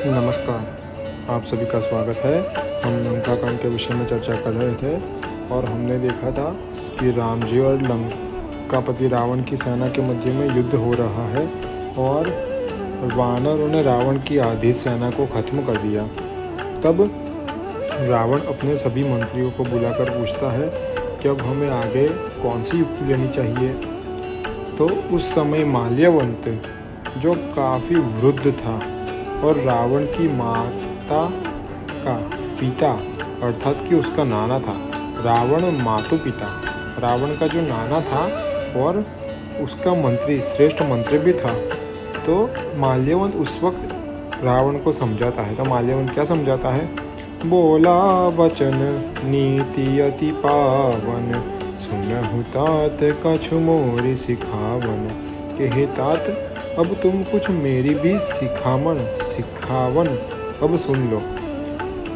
नमस्कार, आप सभी का स्वागत है। हम लंका कांड के विषय में चर्चा कर रहे थे और हमने देखा था कि राम जी और लंकापति रावण की सेना के मध्य में युद्ध हो रहा है और वानरों ने रावण की आधी सेना को खत्म कर दिया। तब रावण अपने सभी मंत्रियों को बुलाकर पूछता है कि अब हमें आगे कौन सी युक्ति लेनी चाहिए। तो उस समय माल्यवंत, जो काफ़ी वृद्ध था और रावण की माता का पिता अर्थात कि उसका नाना था, रावण मातु पिता, रावण का जो नाना था और उसका मंत्री, श्रेष्ठ मंत्री भी था। तो माल्यवंत उस वक्त रावण को समझाता है। तो माल्यवंत क्या समझाता है? बोला वचन नीति अति पावन, सुनहु तात कछु मोरी सिखावन। के हे तात, अब तुम कुछ मेरी भी सिखावन अब सुन लो।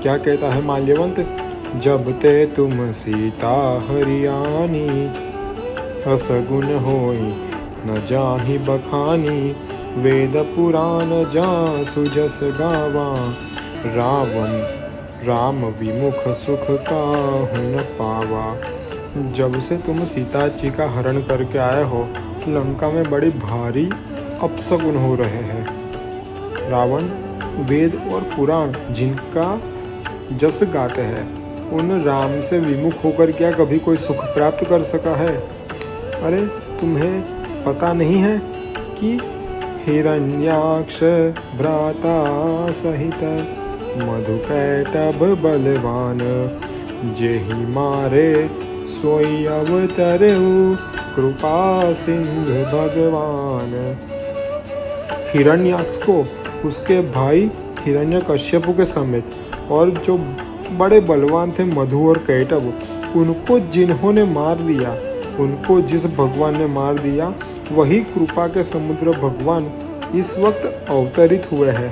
क्या कहता है माल्यवंत? जब ते तुम सीता हरियाणी, असगुन होई न जाहि बखानी। वेद पुराण जासु जस गावा, राम विमुख सुख काहु न पावा। जब से तुम सीता जी का हरण करके आए हो, लंका में बड़ी भारी अपशगुन हो रहे हैं। रावण वेद और पुराण जिनका जस गाते हैं, उन राम से विमुख होकर क्या कभी कोई सुख प्राप्त कर सका है? अरे तुम्हें पता नहीं है कि हिरण्याक्ष भ्राता सहित मधुकैटभ बलवान, जेहि मारे सोई अवतरऊ कृपा सिंधु भगवान। हिरण्याक्ष को उसके भाई हिरण्यकश्यप के समेत और जो बड़े बलवान थे मधु और कैटभ, उनको जिन्होंने मार दिया, उनको जिस भगवान ने मार दिया, वही कृपा के समुद्र भगवान इस वक्त अवतरित हुए हैं।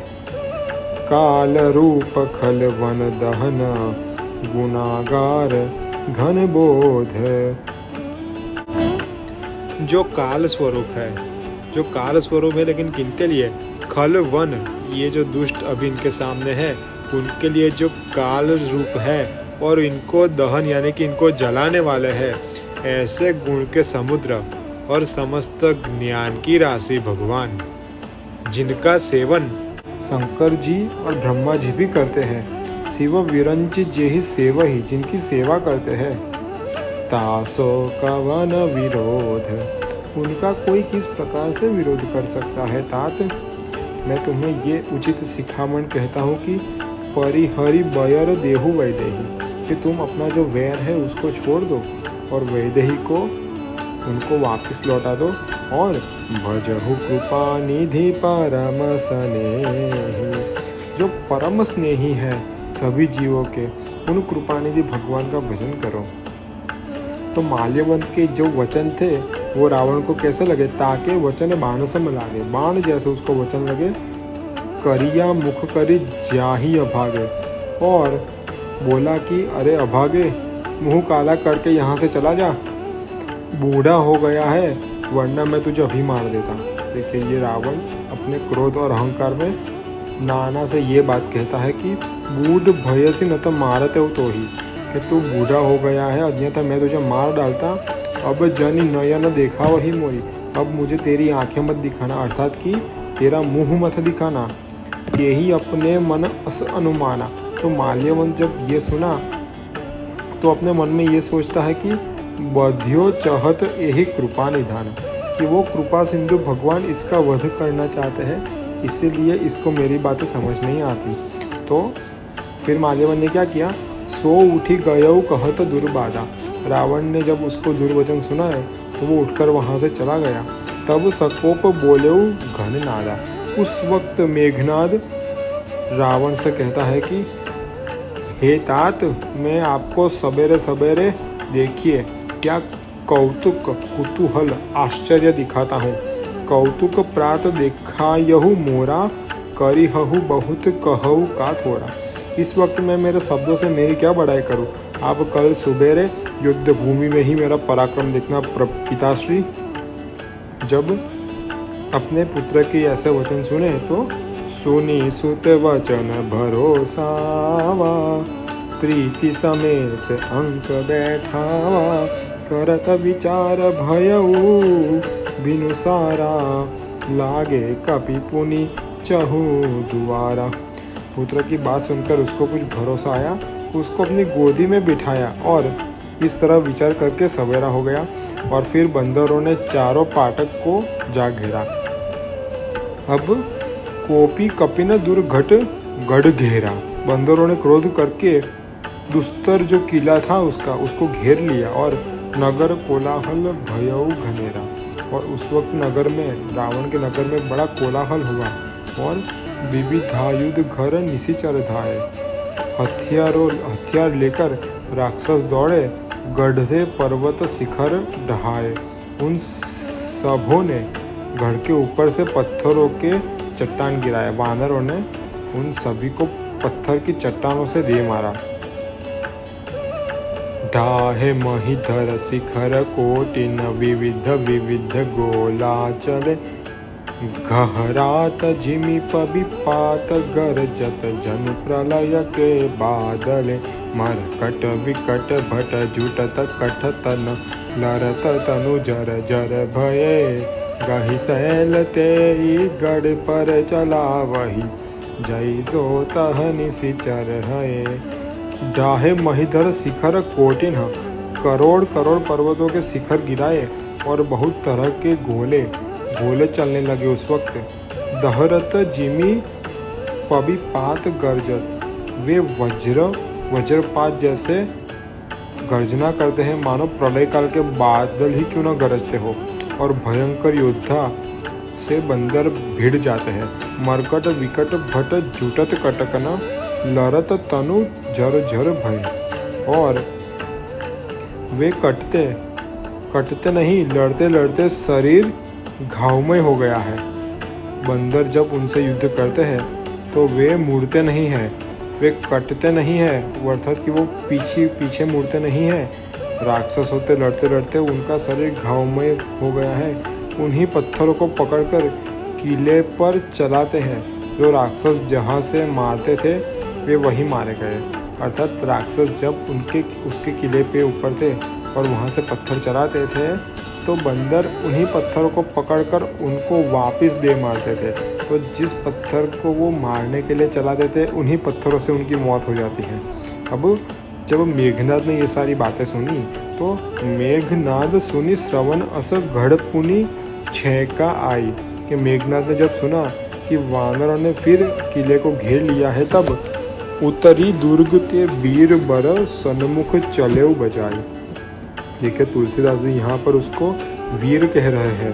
काल रूप खल वन दहन, गुनागार घन बोध। जो काल स्वरूप है, लेकिन किनके लिए? खल वन, ये जो दुष्ट अभी इनके सामने है, उनके लिए जो काल रूप है और इनको दहन यानी कि इनको जलाने वाले हैं, ऐसे गुण के समुद्र और समस्त ज्ञान की राशि भगवान, जिनका सेवन शंकर जी और ब्रह्मा जी भी करते हैं। शिव विरंच जेहि सेवा ही, जिनकी सेवा करते हैं। तासो कवन विरोध, उनका कोई किस प्रकार से विरोध कर सकता है? तात, मैं तुम्हें ये उचित शिखामण कहता हूँ कि परिहरि बयर देहु वैदेही, कि तुम अपना जो वैर है उसको छोड़ दो और वैदेही को उनको वापस लौटा दो और भजहु कृपा निधि परम स्नेही, जो परम स्नेही है सभी जीवों के, उन कृपानिधि भगवान का भजन करो। तो माल्यवंत के जो वचन थे वो रावण को कैसे लगे? ताके वचन बाण सम लागे, बाण जैसे उसको वचन लगे। करिया मुख करी जाही अभागे, और बोला कि अरे अभागे, मुंह काला करके यहाँ से चला जा, बूढ़ा हो गया है, वरना मैं तुझे अभी मार देता। देखिए, ये रावण अपने क्रोध और अहंकार में नाना से ये बात कहता है कि बूढ़ भयसी न तो मारते हो तो ही, कि तू बूढ़ा हो गया है, अन्यथा मैं तुझे मार डालता। अब जन नयन देखा वही मोरी, अब मुझे तेरी आंखें मत दिखाना, अर्थात कि तेरा मुंह मत दिखाना। यही अपने मन अस अनुमाना। तो माल्यवंत जब ये सुना तो अपने मन में ये सोचता है कि बध्यो चहत यही कृपा निधान, कि वो कृपा सिंधु भगवान इसका वध करना चाहते हैं, इसीलिए इसको मेरी बातें समझ नहीं आती। तो फिर माल्यवंत ने क्या किया? सो उठी गयऊ कहत दुर्बाधा। रावण ने जब उसको दुर्वचन सुना है तो वो उठकर वहाँ से चला गया। तब सकोप बोलेऊ घन नादा। उस वक्त मेघनाद रावण से कहता है कि हे तात, मैं आपको सवेरे सवेरे देखिए क्या कौतुक कुतूहल आश्चर्य दिखाता हूँ। कौतुक प्रात देखायहु मोरा, करिहु बहुत कहऊ का थोड़ा। इस वक्त मैं मेरे शब्दों से मेरी क्या बड़ाई करूं? आप कल सुबेरे युद्ध भूमि में ही मेरा पराक्रम देखना पिताश्री। जब अपने पुत्र के ऐसे वचन सुने तो सुनी सुत वचन भरोसावा, प्रीति समेत अंक बैठावा, करत विचार भयऊ बिनु सारा, लागे कपि पुनि चहु दुआरा। पुत्र की बात सुनकर उसको कुछ भरोसा आया, उसको अपनी गोदी में बिठाया और इस तरह विचार करके सवेरा हो गया। और फिर बंदरों ने चारों पाठक को जा घेरा। अब कोपी कपिन दुर्घट गढ़ घेरा। बंदरों ने क्रोध करके दुस्तर जो किला था उसको घेर लिया और नगर कोलाहल भयऊ घनेरा। और उस वक्त नगर में, रावण के नगर में बड़ा कोलाहल हुआ और विविधायुध घर निशिचर धाये। हथियार लेकर राक्षस दौड़े, गढ़े पर्वत शिखर ढहाए। उन सबों ने गढ़ के ऊपर से पत्थरों के चट्टान गिराए। वानरों ने उन सभी को पत्थर की चट्टानों से दे मारा। ढाहे महीधर शिखर कोटिन, विविध विविध गोला चले। घहरात जिमी पबिपात, गरजत जन प्रलय के बादले। मरकट विकट भट जुटत कठतन, लरत तनु जर जर भये। गहि शैल तेई गढ़ पर चला वही, जैसो तह निशिचर है। डाहे महीधर शिखर कोटिन, करोड़ करोड़ पर्वतों के शिखर गिराए और बहुत तरह के गोले चलने लगे उस वक्त। दहरत जिमी पबिपात गरजत, वे वज्रपात जैसे गर्जना करते हैं, मानो प्रलय काल के बादल ही क्यों न गरजते हो। और भयंकर योद्धा से बंदर भिड़ जाते हैं। मरकट विकट भट जुटत कटकना, लरत तनु झर झर भय। और वे कटते नहीं, लड़ते लड़ते शरीर घावमय हो गया है। बंदर जब उनसे युद्ध करते हैं तो वे मुड़ते नहीं हैं, वे कटते नहीं हैं, अर्थात कि वो पीछे मुड़ते नहीं हैं। राक्षस होते लड़ते लड़ते उनका शरीर घावमय हो गया है। उन्हीं पत्थरों को पकड़कर किले पर चलाते हैं। जो राक्षस जहाँ से मारते थे वे वहीं मारे गए। अर्थात राक्षस जब उसके किले पे ऊपर थे और वहाँ से पत्थर चलाते थे तो बंदर उन्हीं पत्थरों को पकड़कर उनको वापस दे मारते थे। तो जिस पत्थर को वो मारने के लिए चलाते थे उन्हीं पत्थरों से उनकी मौत हो जाती है। अब जब मेघनाद ने ये सारी बातें सुनी तो मेघनाद सुनी श्रवण अस गढ़ पुनि छेका आई। कि मेघनाद ने जब सुना कि वानरों ने फिर किले को घेर लिया है, तब उतरी दुर्ग ते वीर बर सन्मुख चलेऊ बजाई। देखिए तुलसीदास जी यहाँ पर उसको वीर कह रहे हैं।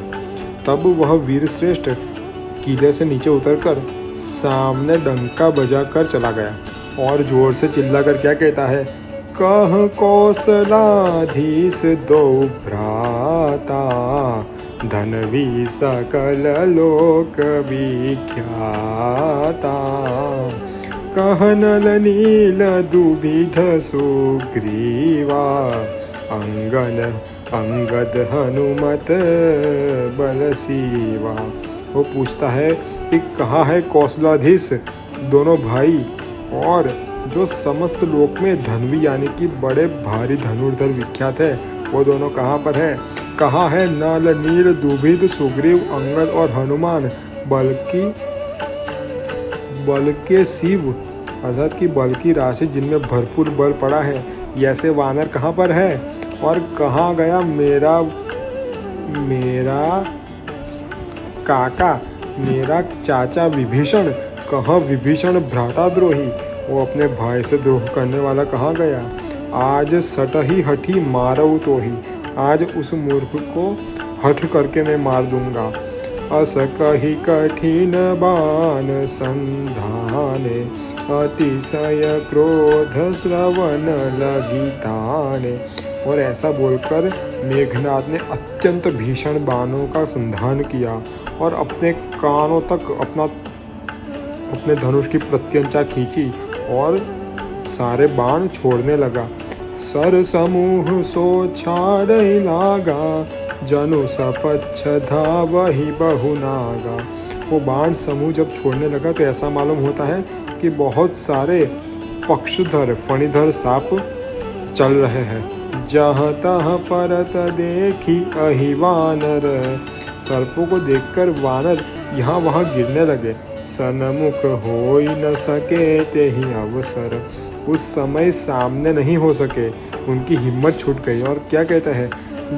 तब वह वीर श्रेष्ठ किले से नीचे उतरकर सामने डंका बजाकर चला गया और जोर से चिल्लाकर क्या कहता है, कह कौशलाधीश दो भ्राता, धनवी सकल लोक विख्याता। कह नल नील दुभिध सुग्रीवा, अंगद हनुमत बल सीवा। वो पूछता है कि कहाँ है कौशलाधीश दोनों भाई, और जो समस्त लोक में धनवी यानी कि बड़े भारी धनुर्धर विख्यात है, वो दोनों कहाँ पर है। कहाँ है नल नील दुभिद सुग्रीव अंगद और हनुमान, बल के शिव, अर्थात कि बल की राशि जिनमें भरपूर बल पड़ा है, ऐसे वानर कहाँ पर है। और कहाँ गया मेरा काका, मेरा चाचा विभीषण, कहाँ विभीषण भ्राताद्रोही, वो अपने भाई से द्रोह करने वाला कहाँ गया। आज सटही हठी मारऊ तो ही, आज उस मूर्ख को हठ करके मैं मार दूंगा। अस कही कठिन बान संधाने, अतिशय क्रोध श्रवण लगी ताने। और ऐसा बोलकर मेघनाद ने अत्यंत भीषण बाणों का संधान किया और अपने कानों तक अपने धनुष की प्रत्यंचा खींची और सारे बाण छोड़ने लगा। सर समूह सो छाड़ै लागा, जनु सपच्छ धावहि बहु नागा। वो बाण समूह जब छोड़ने लगा तो ऐसा मालूम होता है कि बहुत सारे पक्षधर फणिधर सांप चल रहे हैं। जहाँ तहाँ परत देखी अहि वानर, सर्पों को देखकर वानर यहाँ वहाँ गिरने लगे। सन्मुख हो न सके ते ही अवसर, उस समय सामने नहीं हो सके, उनकी हिम्मत छूट गई। और क्या कहता है,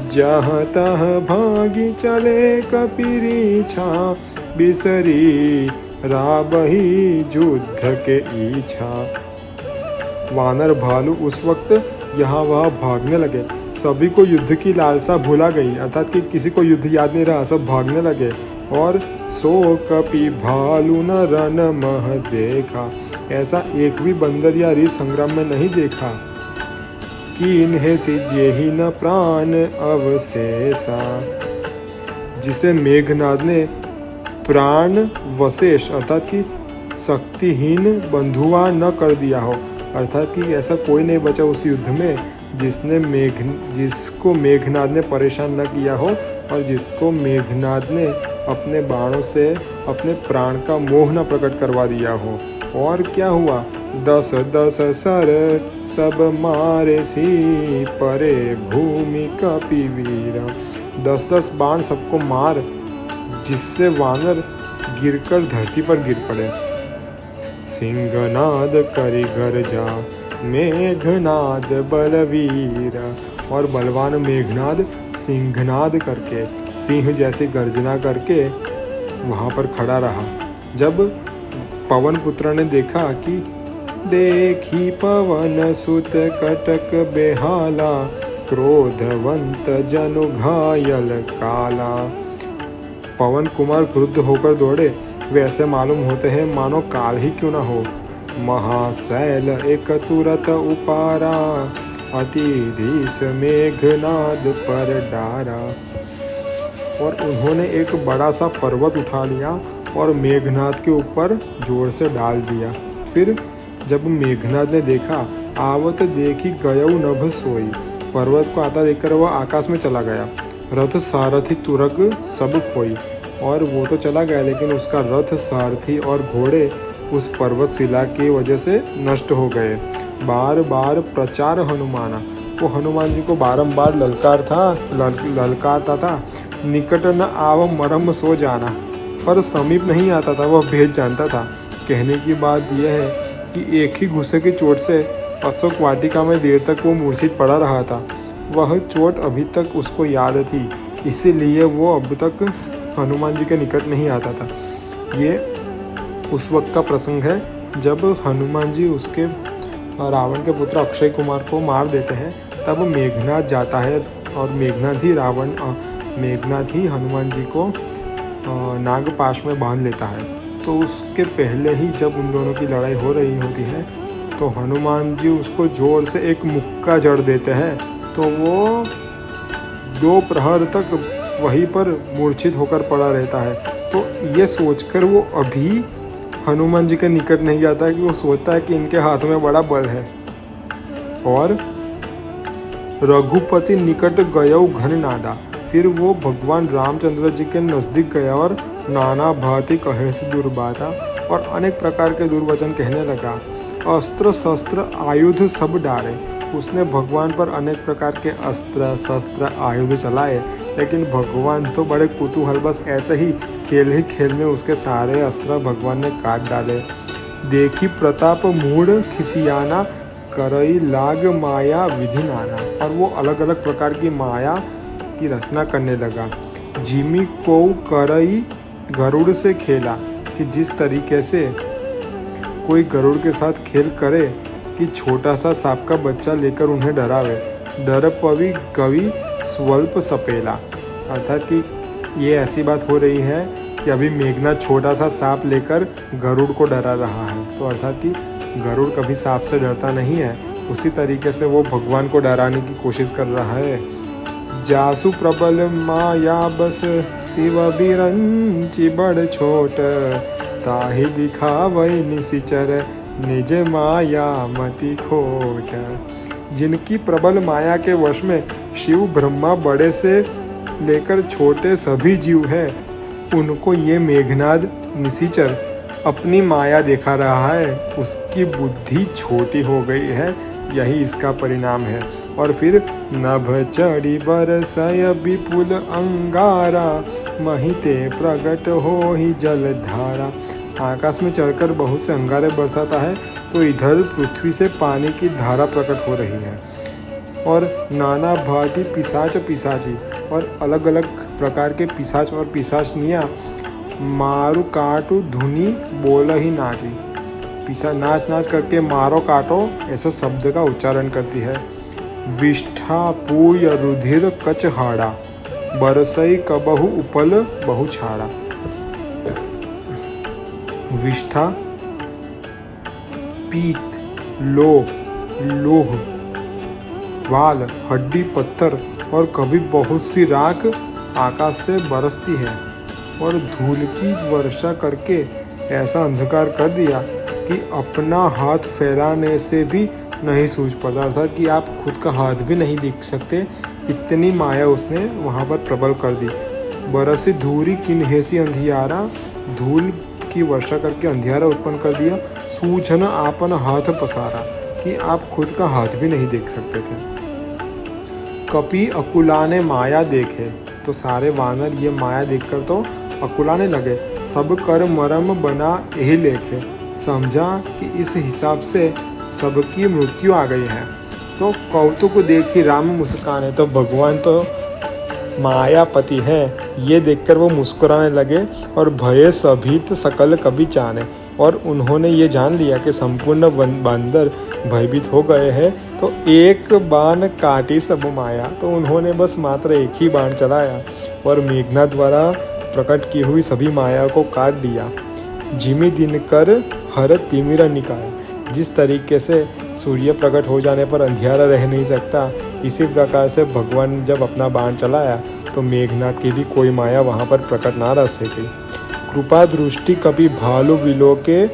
जहाँ तहाँ भागी चले कपिरी छा, बिसरी राबही युद्ध के इच्छा। वानर भालू उस वक्त यहाँ वहाँ भागने लगे। सभी को युद्ध की लालसा भुला गई, अर्थात कि किसी को युद्ध याद नहीं रहा, सब भागने लगे। और सो कपि भालू न रन मह देखा, ऐसा एक भी बंदर या रीछ संग्राम में नहीं देखा। कि इन्हें सिजे ही न प्राण अवशेषा, जिसे मेघनाद ने प्राण वशेष अर्थात कि शक्तिहीन बंधुआ न कर दिया हो, अर्थात कि ऐसा कोई नहीं बचा उस युद्ध में जिसको मेघनाद ने परेशान न किया हो और जिसको मेघनाद ने अपने बाणों से अपने प्राण का मोह न प्रकट करवा दिया हो। और क्या हुआ, 10-10 सर सब मारे सी परे भूमि कपि वीर, 10-10 बाण सबको मार, जिससे वानर गिरकर धरती पर गिर पड़े। सिंहनाद करि गर्जा मेघनाद बलवीर, और बलवान मेघनाद सिंहनाद करके सिंह जैसी गर्जना करके वहाँ पर खड़ा रहा। जब पवन पुत्र ने देखा कि देखी पवन सुत कटक बेहाला, क्रोधवंत जनु घायल काला। पवन कुमार क्रुद्ध होकर दौड़े, वे ऐसे मालूम होते हैं मानो काल ही क्यों न हो। महाशैल एक तुरत उपारा, अति रीस मेघनाद पर डारा। और उन्होंने एक बड़ा सा पर्वत उठा लिया और मेघनाद के ऊपर जोर से डाल दिया। फिर जब मेघनाद ने देखा, आवत देखी गयौ नभ सोई, पर्वत को आता देखकर वह आकाश में चला गया। रथ सारथी तुरग सब खोई, और वो तो चला गया लेकिन उसका रथ सारथी और घोड़े उस पर्वत शिला की वजह से नष्ट हो गए। बार बार प्रचार हनुमाना, वो हनुमान जी को बारंबार ललकारता था। निकट न आव मरम सो जाना, पर समीप नहीं आता था, वह भेद जानता था। कहने की बात यह है कि एक ही घुसे की चोट से अशोक वाटिका में देर तक वो मूर्छित पड़ा रहा था। वह चोट अभी तक उसको याद थी, इसीलिए वो अब तक हनुमान जी के निकट नहीं आता था। ये उस वक्त का प्रसंग है जब हनुमान जी उसके रावण के पुत्र अक्षय कुमार को मार देते हैं। तब मेघनाद जाता है और मेघनाद ही हनुमान जी को नागपाश में बांध लेता है। तो उसके पहले ही जब उन दोनों की लड़ाई हो रही होती है तो हनुमान जी उसको जोर से एक मुक्का जड़ देते हैं, तो वो 2 प्रहर तक वहीं पर मूर्छित होकर पड़ा रहता है। तो ये सोचकर वो अभी हनुमान जी के निकट नहीं जाता है कि वो सोचता है कि इनके हाथ में बड़ा बल है। और रघुपति निकट गयौ घन नादा, फिर वो भगवान रामचंद्र जी के नज़दीक गया और नाना भांति कहे से दुर्बाता और अनेक प्रकार के दुर्वचन कहने लगा। अस्त्र शस्त्र आयुध सब डारे, उसने भगवान पर अनेक प्रकार के अस्त्र शस्त्र आयुध चलाए, लेकिन भगवान तो बड़े कुतूहल बस ऐसे ही खेल में उसके सारे अस्त्र भगवान ने काट डाले। देखी प्रताप मूढ़ खिसियाना, करई लाग माया विधि नाना, और वो अलग अलग प्रकार की माया की रचना करने लगा। जिमी को करई गरुड़ से खेला, कि जिस तरीके से कोई गरुड़ के साथ खेल करे कि छोटा सा सांप का बच्चा लेकर उन्हें डरावे। डर पवि कवि स्वल्प सपेला, अर्थात कि ये ऐसी बात हो रही है कि अभी मेघनाद छोटा सा सांप लेकर गरुड़ को डरा रहा है। तो अर्थात कि गरुड़ कभी सांप से डरता नहीं है, उसी तरीके से वो भगवान को डराने की कोशिश कर रहा है। जासु प्रबल माया बस शिव बिरंची बड़ छोट, ताहि दिखावै निशिचर निज माया मति खोट। जिनकी प्रबल माया के वश में शिव ब्रह्मा बड़े से लेकर छोटे सभी जीव हैं, उनको ये मेघनाद निशाचर अपनी माया दिखा रहा है, उसकी बुद्धि छोटी हो गई है, यही इसका परिणाम है। और फिर नभ चढ़ी बरसय विपुल अंगारा, महिते प्रगट हो ही जलधारा। आकाश में चढ़कर बहुत से अंगारे बरसाता है तो इधर पृथ्वी से पानी की धारा प्रकट हो रही है। और नाना भांति पिशाच पिशाची और अलग अलग प्रकार के पिशाच और पिशाचनियाँ मारू काटू धुनी बोल ही नाची, पिसा नाच नाच करके मारो काटो ऐसा शब्द का उच्चारण करती है। विष्ठा पूय रुधिर कचहाड़ा, बरसई कबहु उपल बहु छाड़ा। विष्ठा पीत, लोह, वाल, हड्डी, पत्थर और कभी बहुत सी राख आकाश से बरसती है और धूल की वर्षा करके ऐसा अंधकार कर दिया कि अपना हाथ फैलाने से भी नहीं सूझ पड़ता, अर्थात कि आप खुद का हाथ भी नहीं देख सकते, इतनी माया उसने वहाँ पर प्रबल कर दी। बरसी धूरी किन्हेसी अंधियारा, धूल की वर्षा करके अंधियारा उत्पन्न कर दिया। सूझन आपन हाथ पसारा, कि आप खुद का हाथ भी नहीं देख सकते थे। कपि अकुलाने माया देखे, तो सारे वानर ये माया देखकर तो अकुलाने लगे। सब कर मरम बना यही लेखे, समझा कि इस हिसाब से सबकी मृत्यु आ गई है। तो कौतुक देखी राम मुस्काने, तो भगवान तो मायापति है ये देखकर वो मुस्कुराने लगे। और भये सभीत सकल कभी चाने, और उन्होंने ये जान लिया कि संपूर्ण बंदर भयभीत हो गए हैं। तो एक बाण काटी सब माया, तो उन्होंने बस मात्र एक ही बाण चलाया और मेघनाद द्वारा प्रकट की हुई सभी माया को काट दिया। जिमी दिन कर हर तिमिर निकाय, जिस तरीके से सूर्य प्रकट हो जाने पर अंधियारा रह नहीं सकता, इसी प्रकार से भगवान जब अपना बाण चलाया तो मेघनाद की भी कोई माया वहाँ पर प्रकट ना रह सकी। कृपा दृष्टि कभी भालु विलोके,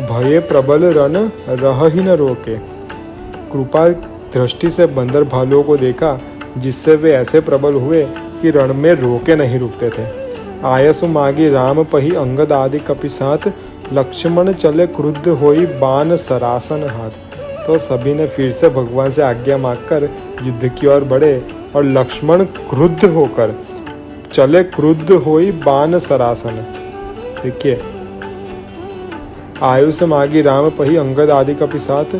भये प्रबल रन रही न रोके। कृपा दृष्टि से बंदर भालुओं को देखा, जिससे वे ऐसे प्रबल हुए कि रण में रोके नहीं रुकते थे। आयसु मागी राम पही अंगद आदि कपि साथ, लक्ष्मण चले क्रुद्ध होई बाण सरासन हाथ। तो सभी ने फिर से भगवान से आज्ञा मांगकर युद्ध की ओर बढ़े और लक्ष्मण क्रुद्ध होकर चले क्रुद्ध होई बाण सरासन। देखिए, आयुष मागी राम पही अंगद आदि कपि साथ,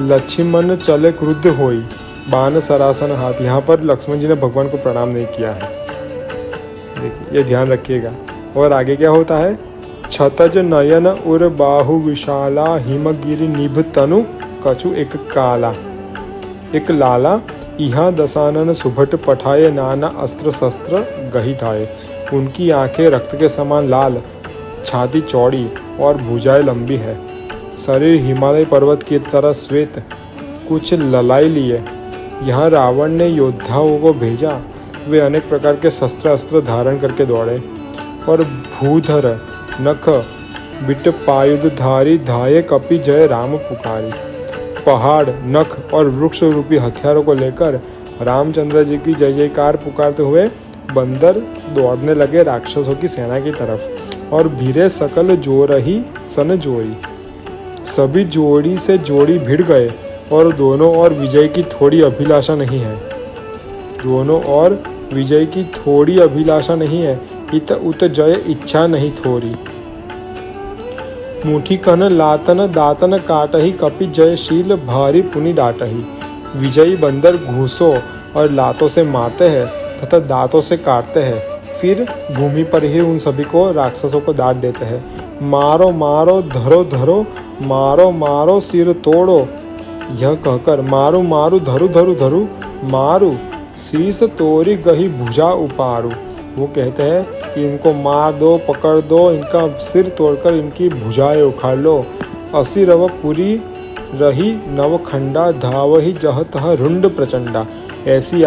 लक्ष्मण चले क्रुद्ध होई बाण सरासन हाथ। यहाँ पर लक्ष्मण जी ने भगवान को प्रणाम नहीं किया है, देखिए ये ध्यान रखिएगा। और आगे क्या होता है, छतज नयन उर बाहु विशाला, हिमगिरि निभ तनु कछु एक काला। एक लाला यहाँ दशानन सुभट पठाए, नाना अस्त्र शस्त्र गही थाए। उनकी आंखें रक्त के समान लाल, छाती चौड़ी और भुजाएं लंबी है, शरीर हिमालय पर्वत की तरह श्वेत, कुछ ललाई लिए। यहाँ रावण ने योद्धाओं को भेजा, वे अनेक प्रकार के शस्त्र अस्त्र धारण करके दौड़े। और भूधर नख बिट पायुधधारी, धाये कपि जय राम पुकारी। पहाड़, नख और वृक्ष रूपी हथियारों को लेकर रामचंद्र जी की जय जयकार पुकारते हुए बंदर दौड़ने लगे राक्षसों की सेना की तरफ। और भीरे सकल जोरही सन जोरी, सभी जोड़ी से जोड़ी भिड़ गए और दोनों ओर विजय की थोड़ी अभिलाषा नहीं है। दोनों ओर विजय की थोड़ी अभिलाषा नहीं है, इत उत जय इच्छा नहीं थोरी। मुठी कन लातन दातन काटही, कपि जयशील भारी पुनि डाटही। विजयी बंदर घूसों और लातों से मारते हैं तथा दांतों से काटते हैं, फिर भूमि पर ही उन सभी को राक्षसों को डांट देते हैं। मारो मारो धरो धरो, मारो मारो सिर तोड़ो, यह कहकर मारू मारू धरु धरु धरु, मारू शीस तोरी गही भुजा उपारू। वो कहते हैं कि इनको मार दो, पकड़ दो, इनका सिर तोड़कर इनकी भुजाएं उखाड़ लो। असी रव पुरी रही नवखंडा, धावही जह तह रुंड प्रचंडा। ऐसी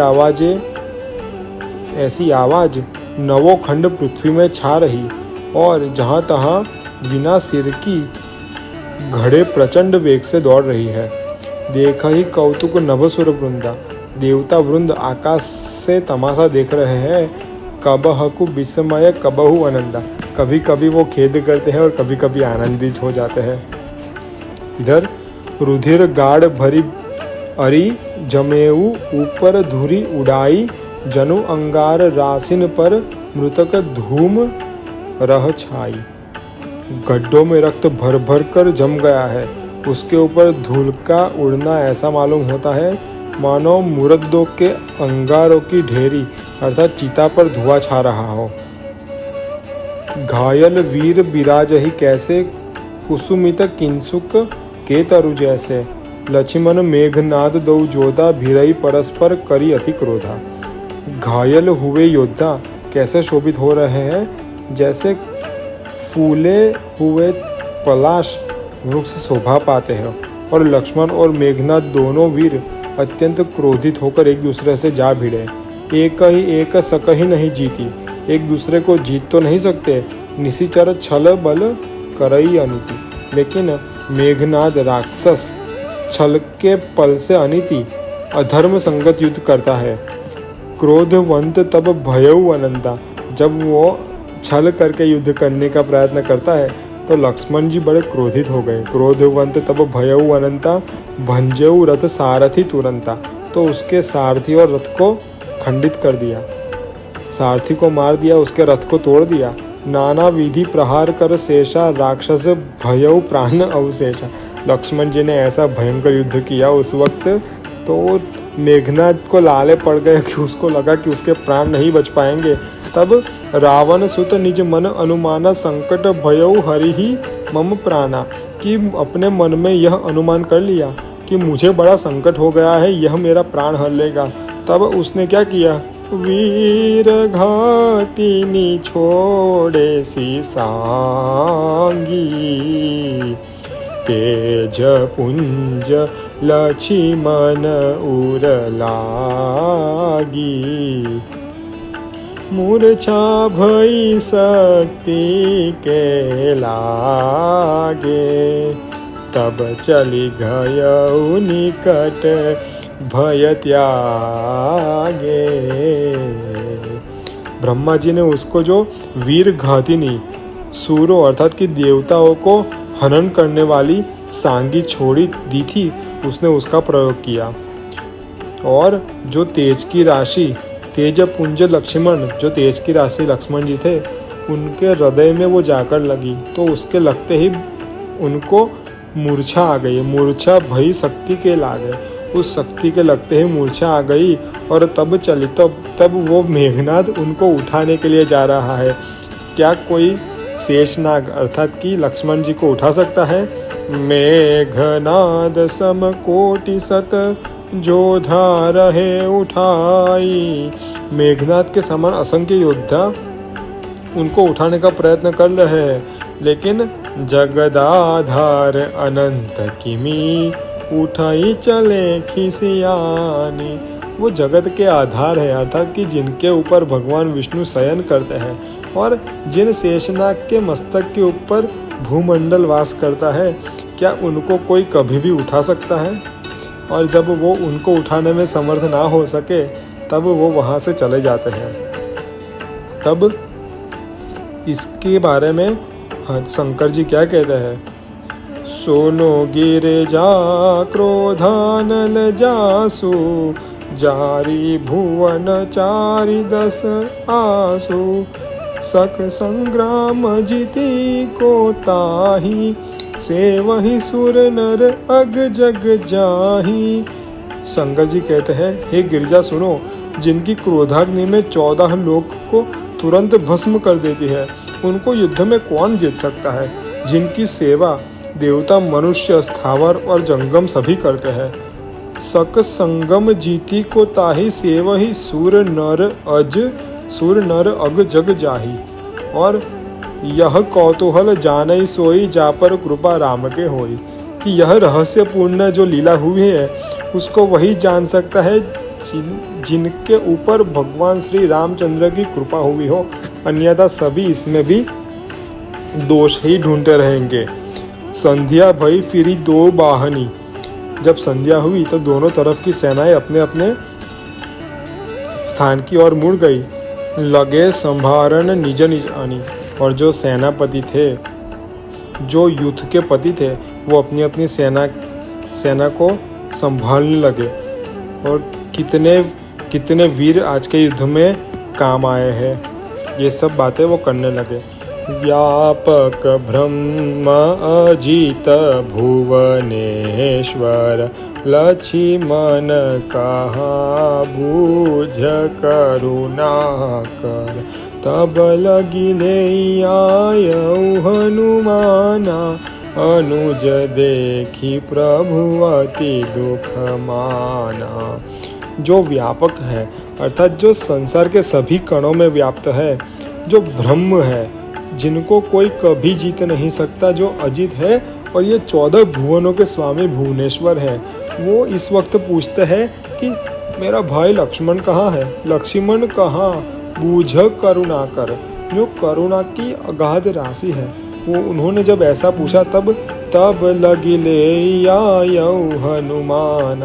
आवाज नवो खंड पृथ्वी में छा रही और जहाँ तहाँ बिना सिर की घड़े प्रचंड वेग से दौड़ रही है। देखा ही कौतुक नभसुर वृंदा, देवता वृंद आकाश से तमाशा देख रहे हैं। कबहकु विस्मय कबहु आनंदा, कभी कभी वो खेद करते हैं और कभी कभी आनंदित हो जाते हैं। इधर रुधिर गाढ़ भरी अरी जमेऊ ऊपर धुरी उड़ाई, जनु अंगार रासिन पर मृतक धूम रह छाई। गड्ढों में रक्त भर भर कर जम गया है, उसके ऊपर धूल का उड़ना ऐसा मालूम होता है मानो मुर्दों के अंगारों की ढेरी अर्थात चिता पर धुआं छा रहा हो। घायल वीर बिराजहि कैसे, कुसुमित किंसुक के तरु जैसे। लक्ष्मण मेघनाद दो जोधा, भिरई परस्पर करी अति क्रोधा। घायल हुए योद्धा कैसे शोभित हो रहे हैं, जैसे फूले हुए पलाश वृक्ष शोभा पाते हैं। और लक्ष्मण और मेघनाद दोनों वीर अत्यंत क्रोधित होकर एक दूसरे से जा भिड़े। एक सक ही नहीं जीती, एक दूसरे को जीत तो नहीं सकते, निशिचर छल बल करई अनिति। लेकिन मेघनाद राक्षस छल के पल से अनिति अधर्म संगत युद्ध करता है। क्रोधवंत तब भयऊ अनंता, जब वो छल करके युद्ध करने का प्रयत्न करता है तो लक्ष्मण जी बड़े क्रोधित हो गए। क्रोधवंत तब भयऊ अनंता, भंजऊ रथ सारथी तुरंता, तो उसके सारथी और रथ को खंडित कर दिया, सारथी को मार दिया, उसके रथ को तोड़ दिया। नाना विधि प्रहार कर शेषा, राक्षस भयऊ प्राण अवशेषा। लक्ष्मण जी ने ऐसा भयंकर युद्ध किया उस वक्त, तो मेघनाद को लाले पड़ गए कि उसको लगा कि उसके प्राण नहीं बच पाएंगे। तब रावण सुत निज मन अनुमाना, संकट भयऊ हरि ही मम प्राणा, कि अपने मन में यह अनुमान कर लिया कि मुझे बड़ा संकट हो गया है, यह मेरा प्राण हर लेगा। तब उसने क्या किया, वीर घातिनी छोड़े सी सांगी, तेज पुंज लक्ष्मण उर लागी। मूर्छा भई शक्ति के लागे, तब चली गयऊ निकट भय त्यागे। ब्रह्मा जी ने उसको जो वीर घातिनी सूरों अर्थात कि देवताओं को हनन करने वाली सांगी छोड़ी दी थी, उसने उसका प्रयोग किया। और जो तेज की राशि तेजपुंज लक्ष्मण, जो तेज की राशि लक्ष्मण जी थे, उनके हृदय में वो जाकर लगी, तो उसके लगते ही उनको मूर्छा आ गई। मूर्छा भई शक्ति के लागे, उस शक्ति के लगते ही मूर्छा आ गई और तब चली। तब वो मेघनाद उनको उठाने के लिए जा रहा है। क्या कोई शेषनाग अर्थात कि लक्ष्मण जी को उठा सकता है? मेघनाद सम कोटि सत, जोधा रहे उठाई। मेघनाद के समान असंख्य योद्धा उनको उठाने का प्रयत्न कर रहे हैं, लेकिन जगदाधार अनंत किमी, उठाई चले खिसियानी। वो जगत के आधार है अर्थात कि जिनके ऊपर भगवान विष्णु शयन करते हैं और जिन शेषनाग के मस्तक के ऊपर भूमंडल वास करता है, क्या उनको कोई कभी भी उठा सकता है? और जब वो उनको उठाने में समर्थ ना हो सके तब वो वहाँ से चले जाते हैं। तब इसके बारे में शंकर जी क्या कहते हैं, सोनो गिरे जा क्रोधानल जासु, जारी भुवन चारि दस आसु, सख संग्राम जीती को ताही, से वही सुर नर अग जग जाही। शंकर जी कहते हैं, हे गिरिजा सुनो, जिनकी क्रोधाग्नि में 14 लोक को तुरंत भस्म कर देती है, उनको युद्ध में कौन जीत सकता है? जिनकी सेवा देवता मनुष्य स्थावर और जंगम सभी करते हैं। सक संगम जीती को ताही, सेवही सुर नर अग जग जाही। और यह कौतूहल जानई सोई, जा पर कृपा राम के होई। कि यह रहस्यपूर्ण जो लीला हुई है उसको वही जान सकता है जिनके ऊपर भगवान श्री रामचंद्र की कृपा हुई हो, अन्यथा सभी इसमें भी दोष ही ढूंढते रहेंगे। संध्या भई फिरी दो बाहनी, जब संध्या हुई तो दोनों तरफ की सेनाएं अपने अपने स्थान की ओर मुड़ गई। लगे संभारण निज निज आनी, और जो सेनापति थे, जो युद्ध के पति थे, वो अपनी अपनी सेना को संभालने लगे। और कितने कितने वीर आज के युद्ध में काम आए हैं, ये सब बातें वो करने लगे। व्यापक ब्रह्म अजित भुवनेश्वर, लक्ष्मण कहा बूझ करुणा कर, तब लगिले आयऊ हनुमाना, अनुज देखी प्रभु अति दुख माना। जो व्यापक है अर्थात जो संसार के सभी कणों में व्याप्त है, जो ब्रह्म है, जिनको कोई कभी जीत नहीं सकता, जो अजित है और ये 14 भुवनों के स्वामी भुवनेश्वर है, वो इस वक्त पूछते हैं कि मेरा भाई लक्ष्मण कहाँ है, लक्ष्मण कहाँ, बूझ करुणा कर। जो करुणा की अगाध राशि है, वो उन्होंने जब ऐसा पूछा तब लगिले आयऊ हनुमान,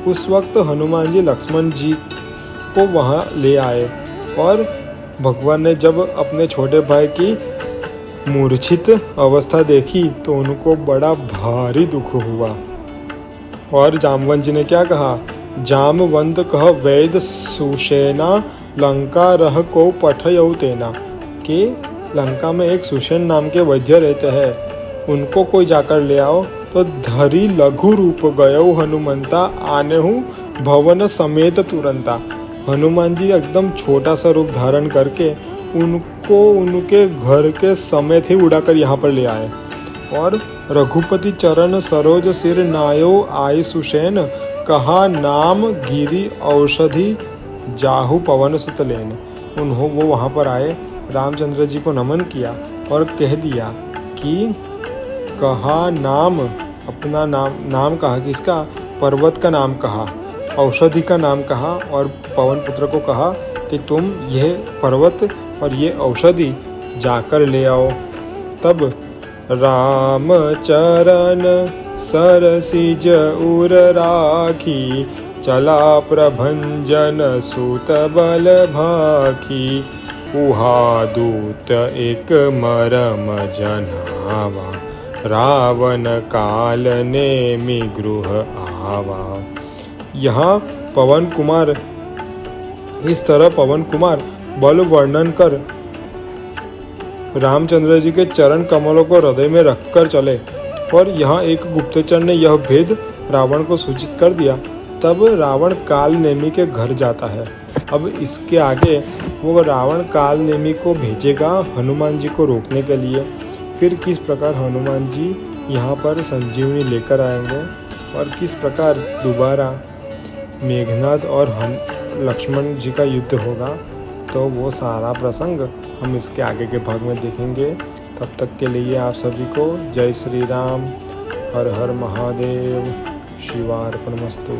उस वक्त हनुमान जी लक्ष्मण जी को वहाँ ले आए। और भगवान ने जब अपने छोटे भाई की मूर्छित अवस्था देखी तो उनको बड़ा भारी दुख हुआ। और जामवंत जी ने क्या कहा, जामवंत कह वैद सुषेना, लंका रह को पठयऊ तेना, कि लंका में एक सुषेन नाम के वैद्य रहते हैं, उनको कोई जाकर ले आओ। तो धरी लघु रूप गयऊ हनुमंता, आनेहु भवन समेत तुरंता। हनुमान जी एकदम छोटा सा रूप धारण करके उनको उनके घर के समेत ही उड़ाकर यहाँ पर ले आए। और रघुपति चरण सरोज सिर नायो आई सुषेन, कहा नाम गिरी औषधि जाहु पवन सुत लेन। वो वहाँ पर आए, रामचंद्र जी को नमन किया और कह दिया कि कहा नाम, अपना नाम कहा, किसका, पर्वत का नाम कहा, औषधि का नाम कहा, और पवन पुत्र को कहा कि तुम यह पर्वत और ये औषधि जाकर ले आओ। तब राम चरण सरसिज उर राखी, चला प्रभंजन सुत बल भाखी, उहा दूत एक मरम जनावा, रावण काल नेमि गृह आवा। यहाँ पवन कुमार, इस तरह पवन कुमार बल वर्णन कर रामचंद्र जी के चरण कमलों को हृदय में रखकर चले। और यहाँ एक गुप्तचर ने यह भेद रावण को सूचित कर दिया। तब रावण काल नेमि के घर जाता है। अब इसके आगे वो रावण काल नेमि को भेजेगा हनुमान जी को रोकने के लिए। फिर किस प्रकार हनुमान जी यहाँ पर संजीवनी लेकर आएंगे और किस प्रकार दोबारा मेघनाद और लक्ष्मण जी का युद्ध होगा, तो वो सारा प्रसंग हम इसके आगे के भाग में देखेंगे। तब तक के लिए आप सभी को जय श्री राम, हर हर महादेव, शिवार्पणमस्तु।